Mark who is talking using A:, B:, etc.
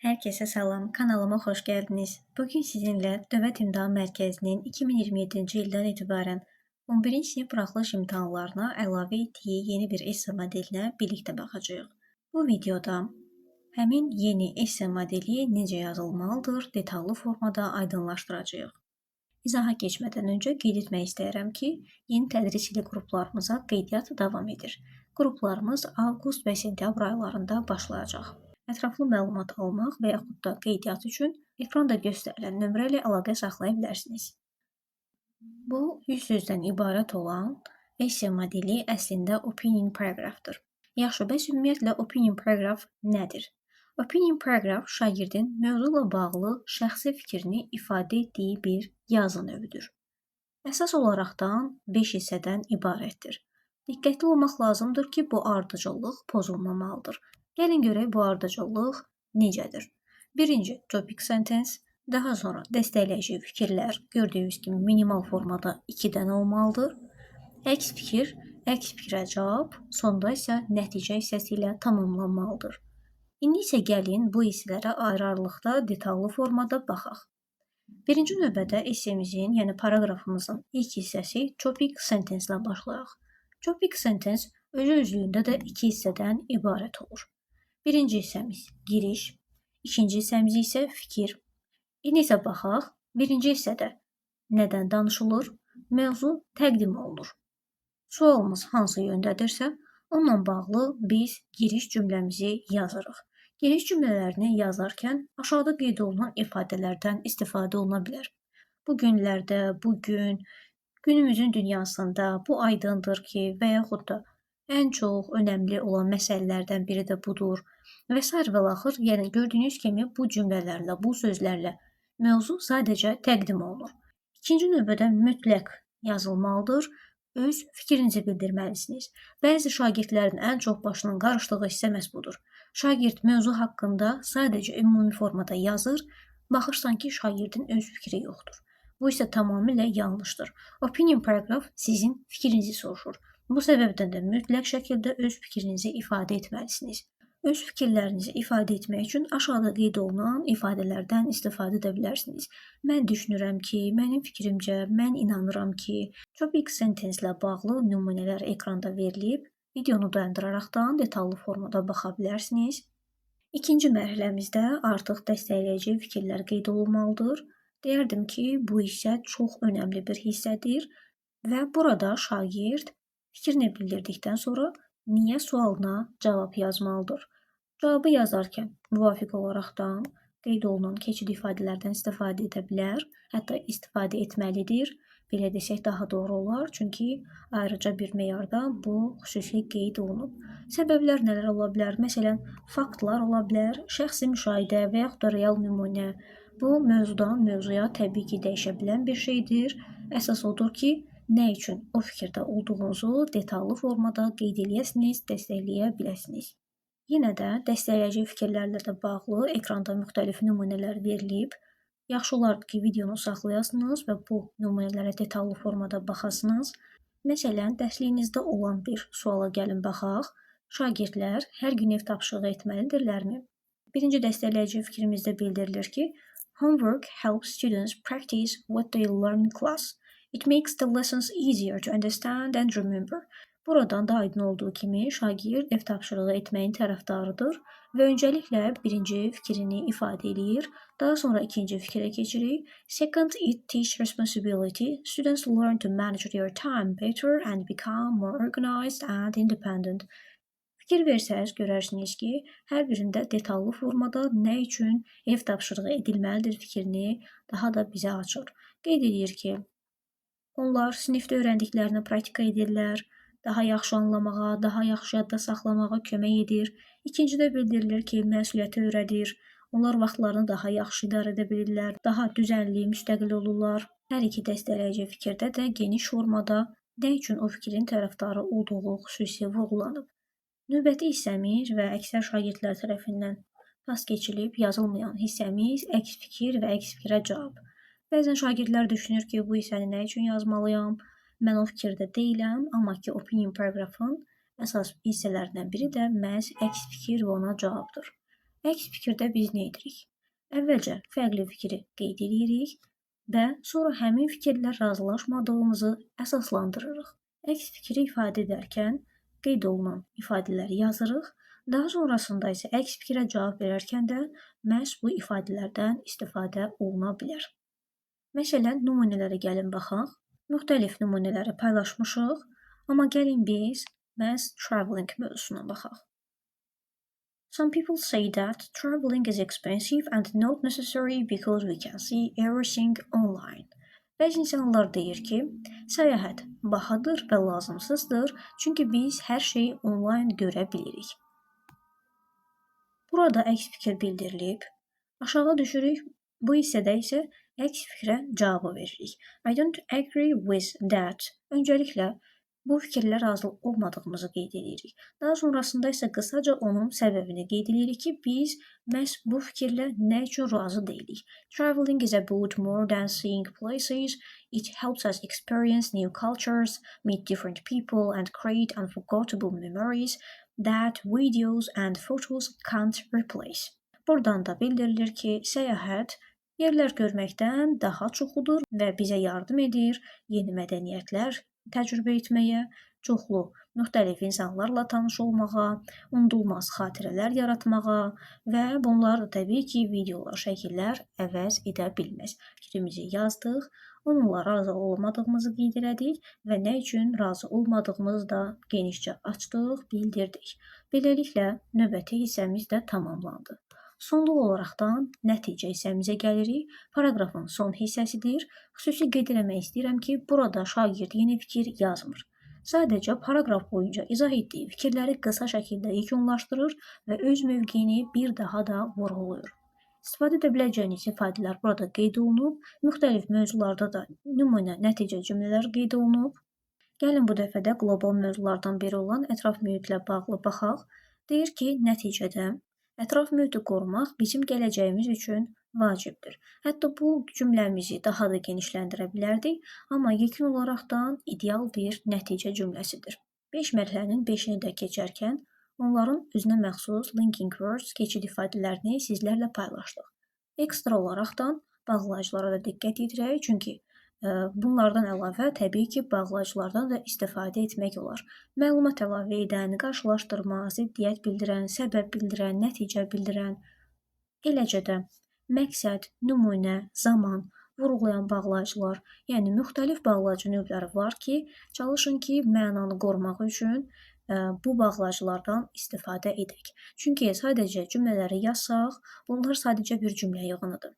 A: Herkese salam, kanalıma xoş gəldiniz. Bugün sizinlə Dövlət İmtahan Mərkəzinin 2027-ci ildən etibarən 11-ci sinif buraxılış imtahanlarına əlavə etdiyi yeni bir esse modelinə birlikdə baxacağıq. Bu videoda həmin yeni esse modeli necə yazılmalıdır, detallı formada aydınlaşdıracağıq. İzaha keçmədən öncə qeyd etmək istəyirəm ki, yeni tədris ili qruplarımıza qeydiyyat davam edir. Qruplarımız avqust və sentyabr aylarında başlayacaq. Ətraflı məlumat almaq və yaxud da qeydiyyat üçün ekranda göstərilən nömrə ilə əlaqə saxlaya bilərsiniz. Bu 100 sözdən ibarət olan esse modeli əslində opinion paragrafdır. Yaxşı, bəs ümumiyyətlə opinion paragraf nədir? Opinion paragraf şagirdin mövzu ilə bağlı şəxsi fikrini ifadə etdiyi bir yazı növüdür. Əsas olaraqdan 5 hissədən ibarətdir. Diqqətli olmaq lazımdır ki, bu ardıcıllıq pozulmamalıdır. Gəlin görək bu ardıcıllıq necədir? Birinci topic sentence, daha sonra dəstəkləyici fikirlər gördüyünüz kimi minimal formada 2-dən olmalıdır. Əks fikir, əks fikrə cavab, sonda isə nəticə hissəsi ilə tamamlanmalıdır. İndi isə gəlin bu hissələrə ayrı-ayrılıqda detallı formada baxaq. Birinci növbədə essemizin, yəni paragrafımızın ilk hissəsi topic sentence ilə başlayaq. Topic sentence özü-özlüyündə də 2 hissədən ibarət olur. Birinci hissəmiz giriş, ikinci hissəmiz isə fikir. İndi isə baxaq, birinci hissədə nədən danışılır? Mövzu təqdim olunur. Sualımız hansı yöndədirsə, onunla bağlı biz giriş cümləmizi yazırıq. Giriş cümlələrini yazarkən aşağıda qeyd olunan ifadələrdən istifadə oluna bilər. Bu günlərdə, bugün, günümüzün dünyasında bu aydındır ki, və yaxud da ən çox önəmli olan məsələlərdən biri də budur. Və sair və axır, yəni gördüyünüz kimi bu cümlələrlə, bu sözlərlə mövzu sadəcə təqdim olunur. İkinci növbədə mütləq yazılmalıdır, öz fikrinizi bildirməlisiniz. Bəzi şagirdlərin ən çox başının qarışdığı hissə məhz budur. Şagird mövzu haqqında sadəcə ümumi formada yazır, baxırsan ki, şagirdin öz fikri yoxdur. Bu isə tamamilə yanlışdır. Opinion paragraf sizin fikrinizi soruşur. Bu səbəbdən də mütləq şəkildə öz fikrinizi ifadə etməlisiniz. Öz fikirlərinizi ifadə etmək üçün aşağıda qeyd olunan ifadələrdən istifadə edə bilərsiniz. Mən düşünürəm ki, mənim fikrimcə, mən inanıram ki, topic sentence ilə bağlı nümunələr ekranda verilib, videonu dayandıraraqdan detallı formada baxa bilərsiniz. İkinci mərhələmizdə artıq dəstəkləyici fikirlər qeyd olunmalıdır. Deyərdim ki, bu hissə çox önəmli bir hissədir və burada şagird fikrini bildirdikdən sonra niyə sualına cavab yazmalıdır. Cavabı yazarkən müvafiq olaraqdan qeyd olunan keçid ifadələrdən istifadə edə bilər, hətta istifadə etməlidir. Belə desək daha doğru olar, çünki ayrıca bir meyarda bu xüsusi qeyd olunub. Səbəblər nələr ola bilər? Məsələn, faktlar ola bilər, şəxsi müşahidə və yaxud da real nümunə. Bu mövzudan mövzuya təbii ki, dəyişə bilən bir şeydir. Əsas odur ki, nə üçün o fikirdə olduğunuzu detallı formada qeyd eləyəsiniz, dəstəkləyə biləsiniz. Yenə də dəstəkləyici fikirlərlə də bağlı ekranda müxtəlif nümunələr verilib. Yaxşı olardı ki, videonu saxlayasınız və bu nümunələrə detallı formada baxasınız. Məsələn, dərsliyinizdə olan bir suala gəlin baxaq. Şagirdlər hər gün ev tapşırığı etməlidirlərmi? Birinci dəstəkləyici fikrimizdə bildirilir ki, homework helps students practice what they learn in class. It makes the lessons easier to understand and remember. Buradan da aydın olduğu kimi şagird ev tapşırığı etməyin tərəfdarıdır və öncəliklə birinci fikrini ifadə edir, daha sonra ikinci fikrə keçirik. Second, it teaches responsibility. Students learn to manage their time better and become more organized and independent. Fikir versəz görərsiniz ki, hər birində detallı formada nə üçün ev tapşırığı edilməlidir fikrini daha da bizə açır. Qeyd edir ki, onlar sinifdə öyrəndiklərini praktika edirlər, daha yaxşı anlamağa, daha yaxşı yadda saxlamağa kömək edir. İkincidə bildirilir ki, məsuliyyəti öyrədir. Onlar vaxtlarını daha yaxşı idarə edə bilirlər, daha düzənli, müstəqil olurlar. Hər iki dəstəkləyici fikirdə də geniş formada nə üçün o fikrin tərəfdarı olduğu xüsusi vurğulanıb. Növbəti hissəmiz və əksər şagirdlər tərəfindən pas keçilib yazılmayan hissəmiz əks fikir və əks fikrə cavab. Bəzən şagirdlər düşünür ki, bu hissəni nə üçün yazmalıyam? Mən o fikirdə deyiləm, amma ki, opinion paragrafın əsas hissələrindən biri də məhz əks fikir və ona cavabdır. Əks fikirdə biz nə edirik? Əvvəlcə fərqli fikri qeyd edirik və sonra həmin fikirlə razılaşmadığımızı əsaslandırırıq. Əks fikri ifadə edərkən qeyd olunan ifadələri yazırıq, daha sonrasında isə əks fikrə cavab verərkən də məhz bu ifadələrdən istifadə oluna bilər. Məsələn, nümunələrə gəlin baxaq. Müxtəlif nümunələri paylaşmışıq, amma gəlin biz məhz traveling mövzusuna baxaq. Some people say that traveling is expensive and not necessary because we can see everything online. Bəzi insanlar deyir ki, səyahət bahadır və lazımsızdır, çünki biz hər şeyi onlayn görə bilirik. Burada əks fikir bildirilib. Aşağı düşürük, bu hissədə isə əks fikrə cavabı veririk. I don't agree with that. Öncəliklə bu fikirlə razı olmadığımızı qeyd edirik. Daha sonrasında isə qısaca onun səbəbini qeyd edirik ki, biz məhz bu fikirlə nə üçün razı deyilik. Traveling is about more than seeing places. It helps us experience new cultures, meet different people and create unforgettable memories that videos and photos can't replace. Buradan da bildirilir ki, səyahət yerlər görməkdən daha çoxudur və bizə yardım edir yeni mədəniyyətlər təcrübə etməyə, çoxlu müxtəlif insanlarla tanış olmağa, unudulmaz xatirələr yaratmağa və bunlar da təbii ki, videolar, şəkillər əvəz edə bilməz. Fikrimizi yazdıq, onunla razı olmadığımızı qeyd elədik və nə üçün razı olmadığımızı da genişcə açdıq, bildirdik. Beləliklə, növbəti hissəmiz də tamamlandı. Sonluq olaraqdan nəticə hissəmizə gəlirik. Paraqrafın son hissəsidir. Xüsusi qeyd eləmək istəyirəm ki, burada şagird yeni fikir yazmır. Sadəcə paraqraf boyunca izah etdiyi fikirləri qısa şəkildə yekunlaşdırır və öz mövqeyini bir daha da vurğulayır. İstifadə edə biləcəyiniz ifadələr burada qeyd olunub. Müxtəlif mövzularda da nümunə nəticə cümlələr qeyd olunub. Gəlin bu dəfə də qlobal mövzulardan biri olan ətraf mühitlə bağlı baxaq. Deyir ki, nəticədə ətraf mühiti qorumaq bizim gələcəyimiz üçün vacibdir. Hətta bu cümləmizi daha da genişləndirə bilərdik, amma yekun olaraqdan ideal bir nəticə cümləsidir. 5 mərhələnin 5-ini də keçərkən onların özünə məxsus linking words, keçid ifadələrini sizlərlə paylaşdıq. Ekstra olaraqdan bağlayıcılara da diqqət yetirək, çünki bunlardan əlavə təbii ki, bağlayıcılardan da istifadə etmək olar. Məlumat əlavə edən, qarşılaşdırma, ziddiyyət bildirən, səbəb bildirən, nəticə bildirən, eləcə də məqsəd, nümunə, zaman vurğulayan bağlayıcılar, yəni müxtəlif bağlayıcı növləri var ki, çalışın ki, mənanı qorumaq üçün bu bağlayıcılardan istifadə edək. Çünki sadəcə cümlələri yazsaq, bunlar sadəcə bir cümlə yığınıdır.